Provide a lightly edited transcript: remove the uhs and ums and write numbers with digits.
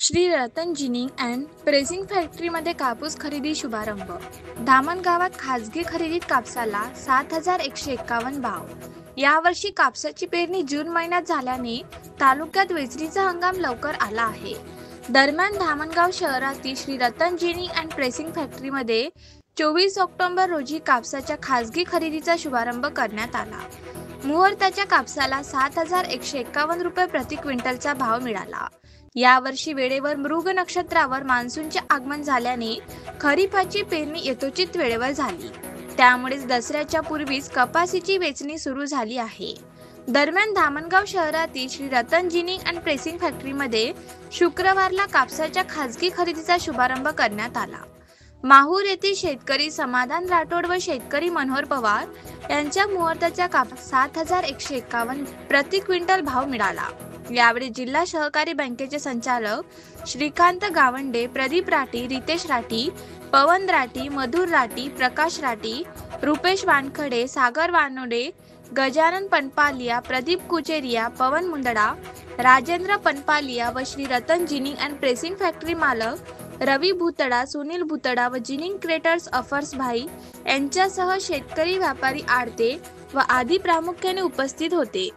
Shri Ratan ginning and pressing फॅक्टरीमध्ये कापूस खरेदी शुभारंभ. धामणगावात खासगी खरेदीत कापसाला 7,151 भाव. यावर्षी कापसाची पेरणी जून महिन्यात झाल्याने तालुक्यात वेचणीचा हंगाम लवकर आला आहे. दरम्यान धामणगाव शहरातील Shri Ratan ginning and pressing फॅक्टरीमध्ये 24 ऑक्टोबर रोजी कापसाच्या खासगी खरेदीचा शुभारंभ करण्यात आला. मुहूर्ताच्या कापसाला 7,151 रुपये प्रति क्विंटलचा भाव मिळाला. यावर्षी वेळेवर मृग नक्षत्रावर मान्सूनचे आगमन झाल्याने खरीपाची पेरणी यथोचित वेळेवर झाली. त्यामुळेच दसऱ्याच्या पूर्वीच कपासीची वेचणी सुरू झाली आहे. दरम्यान धामणगाव शहरातील Shri Ratan ginning and pressing फॅक्टरीमध्ये शुक्रवारला कापसाच्या खासगी खरेदीचा शुभारंभ करण्यात आला. माहूर येथील शेतकरी समाधान राठोड व शेतकरी मनोहर पवार यांच्या मुहूर्ताच्या कापसाला 7,151 प्रति क्विंटल भाव मिळाला. यावेळी जिल्हा सहकारी बँकेचे संचालक श्रीकांत गावंडे, प्रदीप राठी, रितेश राठी, पवन राठी, मधुर राठी, प्रकाश राठी, रुपेश वानखडे, सागर वानोडे, गजानन पनपालिया, प्रदीप कुचेरिया, पवन मुंदडा, राजेंद्र पनपालिया व Shri Ratan ginning and pressing factory मालक रवी भुतडा, सुनील भुतडा व जिनिंग क्रेटर्स अफर्स भाई यांच्यासह शेतकरी, व्यापारी, आडते व आदी प्रामुख्याने उपस्थित होते.